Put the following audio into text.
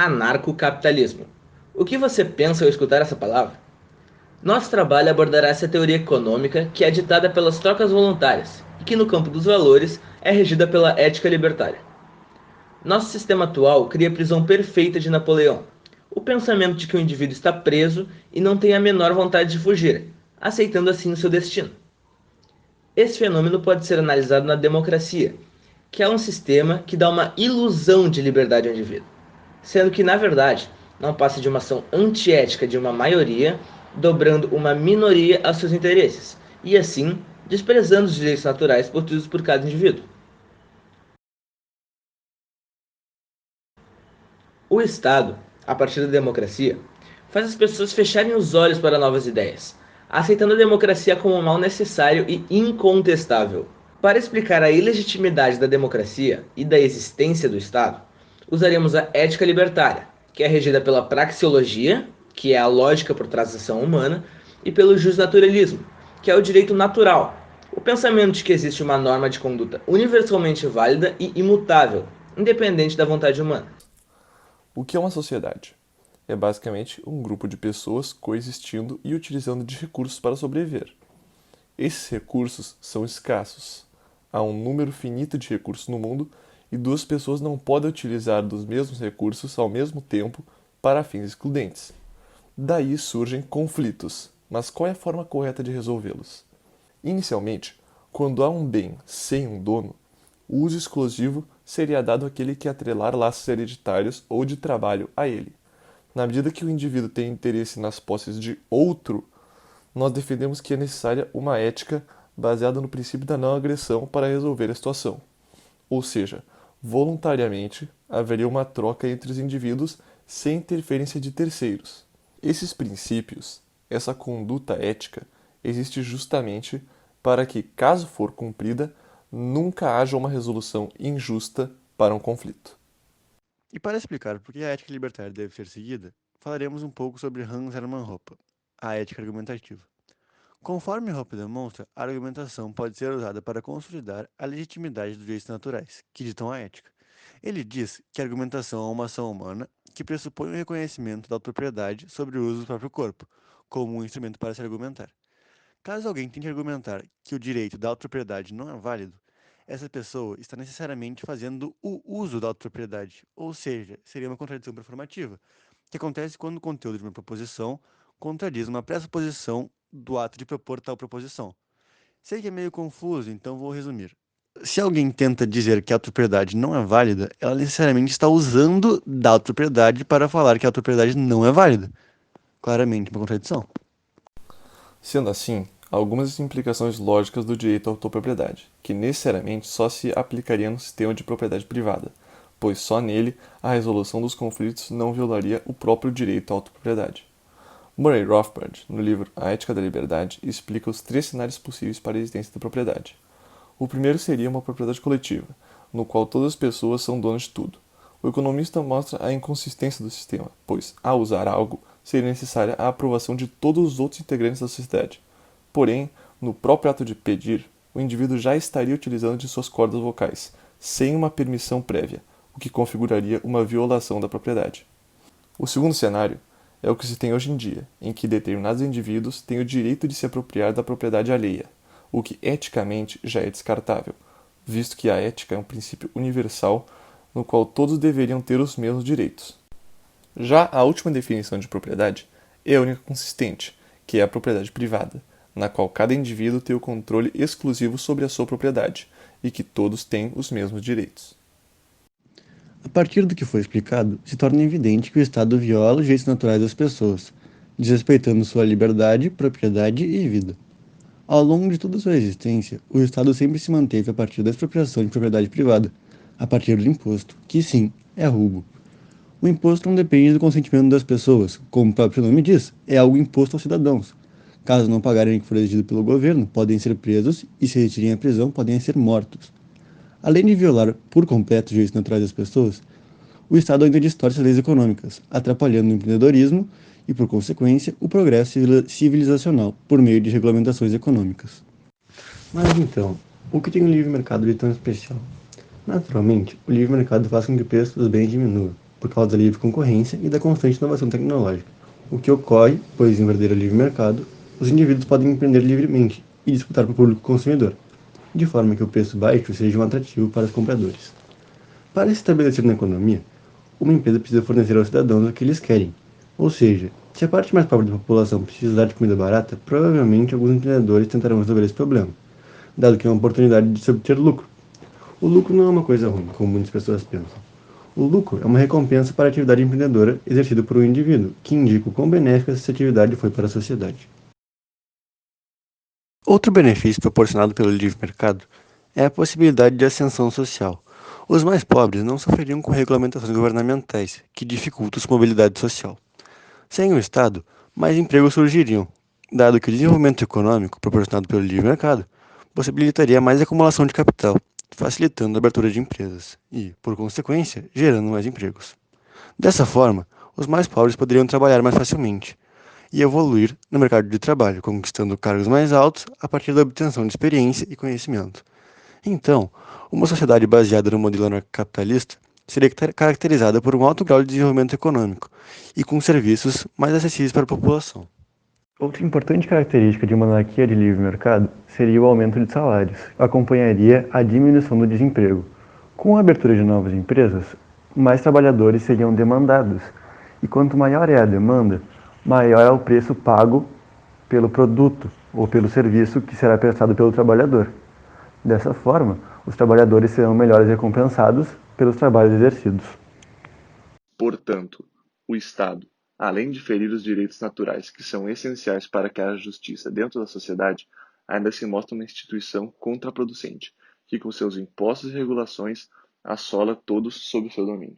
Anarcocapitalismo. O que você pensa ao escutar essa palavra? Nosso trabalho abordará essa teoria econômica que é ditada pelas trocas voluntárias e que, no campo dos valores, é regida pela ética libertária. Nosso sistema atual cria a prisão perfeita de Napoleão, o pensamento de que o indivíduo está preso e não tem a menor vontade de fugir, aceitando assim o seu destino. Esse fenômeno pode ser analisado na democracia, que é um sistema que dá uma ilusão de liberdade ao indivíduo, sendo que, na verdade, não passa de uma ação antiética de uma maioria, dobrando uma minoria aos seus interesses, e assim desprezando os direitos naturais possuídos por cada indivíduo. O Estado, a partir da democracia, faz as pessoas fecharem os olhos para novas ideias, aceitando a democracia como um mal necessário e incontestável. Para explicar a ilegitimidade da democracia e da existência do Estado, usaremos a ética libertária, que é regida pela praxeologia, que é a lógica por trás da ação humana, e pelo justnaturalismo, que é o direito natural, o pensamento de que existe uma norma de conduta universalmente válida e imutável, independente da vontade humana. O que é uma sociedade? É basicamente um grupo de pessoas coexistindo e utilizando de recursos para sobreviver. Esses recursos são escassos. Há um número finito de recursos no mundo e duas pessoas não podem utilizar dos mesmos recursos ao mesmo tempo para fins excludentes. Daí surgem conflitos, mas qual é a forma correta de resolvê-los? Inicialmente, quando há um bem sem um dono, o uso exclusivo seria dado àquele que atrelar laços hereditários ou de trabalho a ele. Na medida que o indivíduo tem interesse nas posses de outro, nós defendemos que é necessária uma ética baseada no princípio da não agressão para resolver a situação. Ou seja, voluntariamente haveria uma troca entre os indivíduos sem interferência de terceiros. Esses princípios, essa conduta ética, existe justamente para que, caso for cumprida, nunca haja uma resolução injusta para um conflito. E para explicar por que a ética libertária deve ser seguida, falaremos um pouco sobre Hans Hermann Hoppe, a ética argumentativa. Conforme Hoppe demonstra, a argumentação pode ser usada para consolidar a legitimidade dos direitos naturais, que ditam a ética. Ele diz que a argumentação é uma ação humana que pressupõe o reconhecimento da propriedade sobre o uso do próprio corpo, como um instrumento para se argumentar. Caso alguém tente argumentar que o direito da autopropriedade não é válido, essa pessoa está necessariamente fazendo o uso da autopropriedade, ou seja, seria uma contradição performativa, que acontece quando o conteúdo de uma proposição contradiz uma pressuposição do ato de propor tal proposição. Sei que é meio confuso, então vou resumir. Se alguém tenta dizer que a autopropriedade não é válida, ela necessariamente está usando da autopropriedade para falar que a autopropriedade não é válida. Claramente uma contradição. Sendo assim, há algumas implicações lógicas do direito à autopropriedade, que necessariamente só se aplicaria no sistema de propriedade privada, pois só nele a resolução dos conflitos não violaria o próprio direito à autopropriedade. Murray Rothbard, no livro A Ética da Liberdade, explica os três cenários possíveis para a existência da propriedade. O primeiro seria uma propriedade coletiva, no qual todas as pessoas são donas de tudo. O economista mostra a inconsistência do sistema, pois, ao usar algo, seria necessária a aprovação de todos os outros integrantes da sociedade. Porém, no próprio ato de pedir, o indivíduo já estaria utilizando de suas cordas vocais, sem uma permissão prévia, o que configuraria uma violação da propriedade. O segundo cenário é o que se tem hoje em dia, em que determinados indivíduos têm o direito de se apropriar da propriedade alheia, o que eticamente já é descartável, visto que a ética é um princípio universal no qual todos deveriam ter os mesmos direitos. Já a última definição de propriedade é a única consistente, que é a propriedade privada, na qual cada indivíduo tem o controle exclusivo sobre a sua propriedade e que todos têm os mesmos direitos. A partir do que foi explicado, se torna evidente que o Estado viola os direitos naturais das pessoas, desrespeitando sua liberdade, propriedade e vida. Ao longo de toda sua existência, o Estado sempre se manteve a partir da expropriação de propriedade privada, a partir do imposto, que sim, é roubo. O imposto não depende do consentimento das pessoas, como o próprio nome diz, é algo imposto aos cidadãos. Caso não pagarem o que for exigido pelo governo, podem ser presos e, se retirem à prisão, podem ser mortos. Além de violar por completo os direitos naturais das pessoas, o Estado ainda distorce as leis econômicas, atrapalhando o empreendedorismo e, por consequência, o progresso civilizacional por meio de regulamentações econômicas. Mas então, o que tem o livre mercado de tão especial? Naturalmente, o livre mercado faz com que o preço dos bens diminua. por causa da livre concorrência e da constante inovação tecnológica, o que ocorre, pois em verdadeiro livre mercado, os indivíduos podem empreender livremente e disputar para o público consumidor, de forma que o preço baixo seja um atrativo para os compradores. Para se estabelecer na economia, uma empresa precisa fornecer aos cidadãos o que eles querem. Ou seja, se a parte mais pobre da população precisar de comida barata, provavelmente alguns empreendedores tentarão resolver esse problema, dado que é uma oportunidade de se obter lucro. O lucro não é uma coisa ruim, como muitas pessoas pensam. O lucro é uma recompensa para a atividade empreendedora exercida por um indivíduo, que indica o quão benéfica essa atividade foi para a sociedade. Outro benefício proporcionado pelo livre mercado é a possibilidade de ascensão social. Os mais pobres não sofreriam com regulamentações governamentais, que dificultam sua mobilidade social. Sem o Estado, mais empregos surgiriam, dado que o desenvolvimento econômico proporcionado pelo livre mercado possibilitaria mais acumulação de capital, facilitando a abertura de empresas e, por consequência, gerando mais empregos. Dessa forma, os mais pobres poderiam trabalhar mais facilmente e evoluir no mercado de trabalho, conquistando cargos mais altos a partir da obtenção de experiência e conhecimento. Então, uma sociedade baseada no modelo anarcocapitalista seria caracterizada por um alto grau de desenvolvimento econômico e com serviços mais acessíveis para a população. Outra importante característica de uma anarquia de livre mercado seria o aumento de salários, acompanharia a diminuição do desemprego. Com a abertura de novas empresas, mais trabalhadores seriam demandados, e quanto maior é a demanda, maior é o preço pago pelo produto ou pelo serviço que será prestado pelo trabalhador. Dessa forma, os trabalhadores serão melhores recompensados pelos trabalhos exercidos. Portanto, o Estado, além de ferir os direitos naturais que são essenciais para que haja justiça dentro da sociedade, ainda se mostra uma instituição contraproducente, que com seus impostos e regulações assola todos sob seu domínio.